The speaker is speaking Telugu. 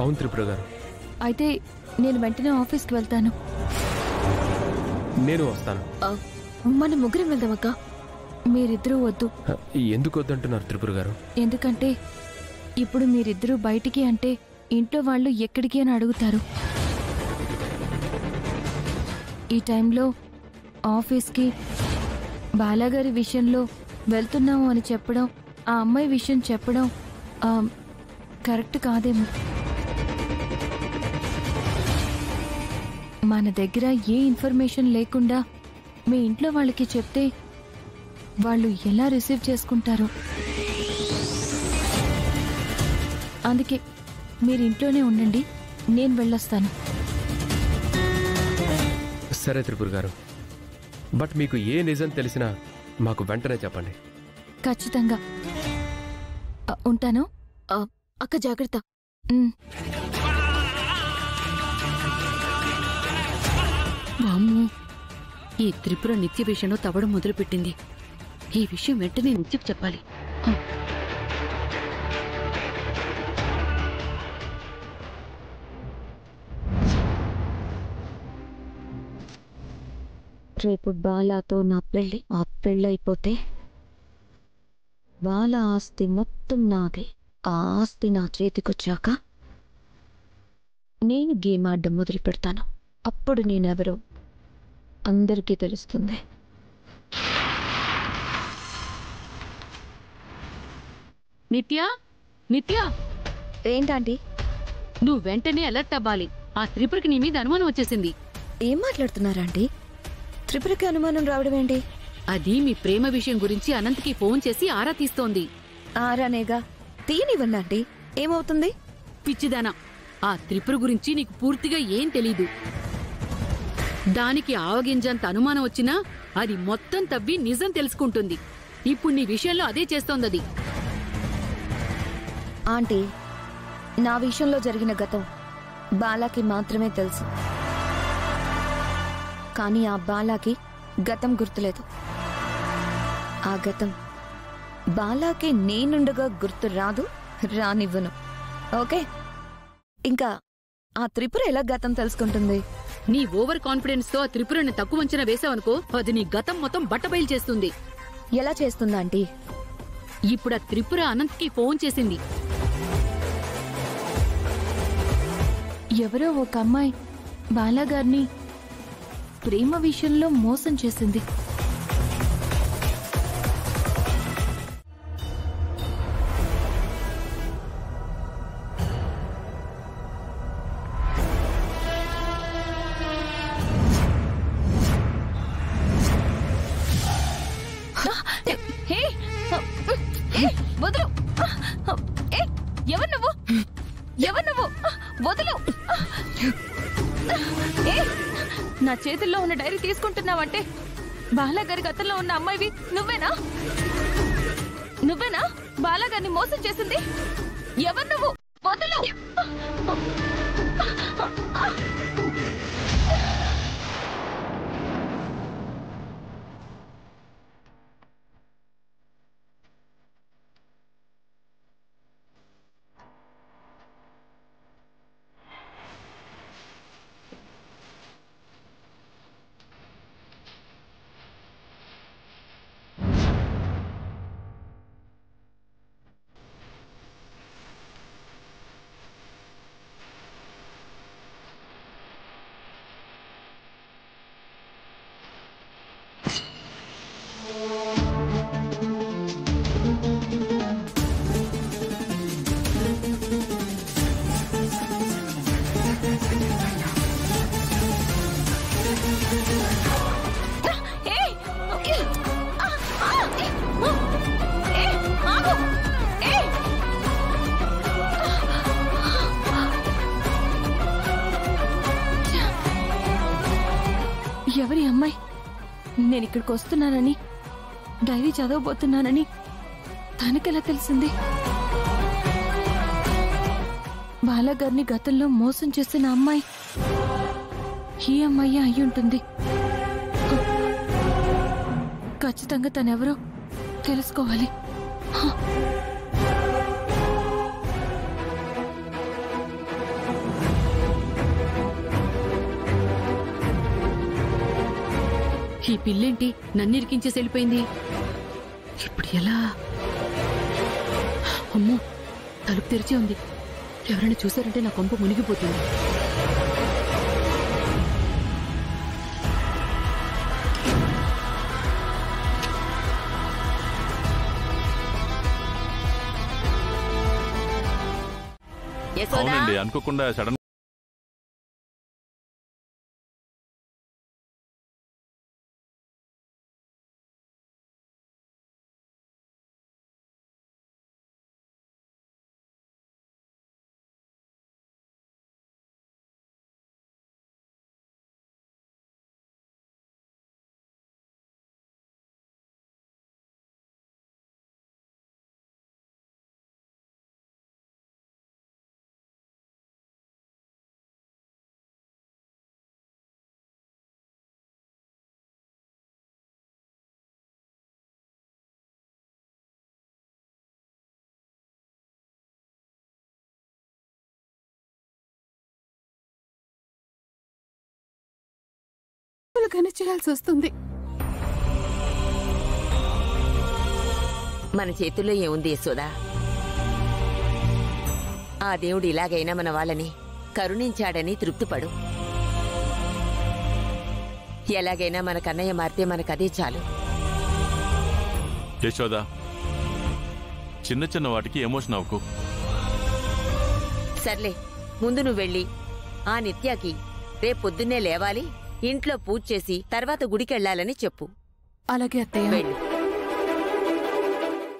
అవును త్రిపుర గారు. అయితే నేను వెంటనే ఆఫీస్కి వెళ్తాను. నేను వస్తాను. మన ముగ్గురం వెళ్దామక్క. మీరిద్దరూ వద్దు. ఎందుకు వద్దంటున్నారు త్రిపుర గారు? ఎందుకంటే ఇప్పుడు మీరిద్దరూ బయటికి అంటే ఇంట్లో వాళ్ళు ఎక్కడికి అని అడుగుతారు. ఈ టైంలో ఆఫీస్కి బాలాగారి విషయంలో వెళ్తున్నాము అని చెప్పడం, ఆ అమ్మాయి విషయం చెప్పడం కరెక్ట్ కాదేమో. మన దగ్గర ఏ ఇన్ఫర్మేషన్ లేకుండా మీ ఇంట్లో వాళ్ళకి చెప్తే వాళ్ళు ఎలా రిసీవ్ చేసుకుంటారో. అందుకే మీరు ఇంట్లోనే ఉండండి, నేను వెళ్ళొస్తాను. సరే త్రిపుర గారు, బట్ మీకు ఏ నిజం తెలిసినా మాకు వెంటనే చెప్పండి. ఖచ్చితంగా. ఉంటాను. అక్క జాగ్రత్త. వామ్మో, ఈ త్రిపుర నిత్య విషయంలో తవ్వడం మొదలుపెట్టింది. ఈ విషయం వెంటనే నిత్యకు చెప్పాలి. రేపు బాలాతో నా పెళ్ళి. ఆ పెళ్ళైపోతే బాల ఆస్తి మొత్తం నాదే. ఆ ఆస్తి నా చేతికొచ్చాక నేను గేమ్ ఆడడం మొదలు పెడతాను. అప్పుడు నేనెవరో అందరికీ తెలుస్తుంది. నిత్య, నిత్య, ఏంటండి? నువ్వు వెంటనే అలర్ట్ అవ్వాలి. ఆ త్రిపురకి నీ మీద అనుమానం వచ్చేసింది. ఏం మాట్లాడుతున్నారండి? త్రిపురకి అనుమానం రావడం ఏంటి? అది మీ ప్రేమ విషయం గురించి అనంత్కి ఫోన్ చేసి ఆరా తీస్తోంది. ఆరానేగా, తీనివ్వండి. ఏమవుతుంది? పిచ్చిదానా, ఆ త్రిపుర గురించి నీకు పూర్తిగా ఏం తెలీదు. దానికి ఆవగింజంత అనుమానం వచ్చినా అది మొత్తం తవ్వి నిజం తెలుసుకుంటుంది. ఇప్పుడు నీ విషయంలో అదే చేస్తోందది. ఆంటీ, నా విషయంలో జరిగిన గతం బాలాకి మాత్రమే తెలుసు. కానీ ఆ బాలాకి గతం గుర్తులేదు. ఆ గతం బాలాకి నేనుండగా గుర్తు రాదు, రానివ్వను. ఓకే? ఇంకా ఆ త్రిపుర ఎలా గతం తెలుసుకుంటుంది? నీ ఓవర్ కాన్ఫిడెన్స్ తో ఆ త్రిపురని తక్కువ అంచనా వేసావనుకో, అది నీ గతం మొత్తం బట్టబయలు చేస్తుంది. ఎలా చేస్తుందా ఆంటీ? ఇప్పుడు ఆ త్రిపుర అనంత్కి ఫోన్ చేసింది. ఎవరో ఒక అమ్మాయి బాలాగారిని ప్రేమ విషయంలో మోసం చేసింది. వదులు! ఎవరు నువ్వు? ఎవరు నువ్వు? వదులు! నా చేతుల్లో ఉన్న డైరీ తీసుకుంటున్నావంటే బాలాగారి గతంలో ఉన్న అమ్మాయివి నువ్వేనా? నువ్వేనా బాలాగారిని మోసం చేసింది? ఎవరు నువ్వు? వదులు! ఎవరి అమ్మాయి? నేను ఇక్కడికి వస్తున్నానని, డైరీ చదవబోతున్నానని తనకెలా తెలిసింది? బాలాగారిని గతంలో మోసం చేసిన అమ్మాయి ఈ అమ్మాయి అయ్యుంటుంది. ఖచ్చితంగా తనెవరో తెలుసుకోవాలి. ఈ పిల్లేంటి నన్ను ఇరికించేసి వెళ్ళిపోయింది? ఇప్పుడు ఎలా? అమ్మో, తలుపు తెరిచి ఉంది. ఎవరైనా చూసారంటే నా కొంప మునిగిపోతుంది. అవునండి, అనుకోకుండా సడన్ చేయాల్సి వస్తుంది. మన చేతుల్లో ఏముంది యశోదా? ఆ దేవుడు ఇలాగైనా మన వాళ్ళని కరుణించాడని తృప్తిపడు. ఎలాగైనా మన కన్నయ్య మారితే మనకదే చాలు. యశోదా, చిన్న చిన్న వాటికి ఎమోషన్ అవ్వకు. సర్లే, ముందు నువ్వు వెళ్ళి ఆ నిత్యాకి రేపొద్దున్నే లేవాలి, ఇంట్లో పూజ చేసి తర్వాత గుడికెళ్లాలని చెప్పు. అలాగే అత్తయ్య. వెళ్ళు.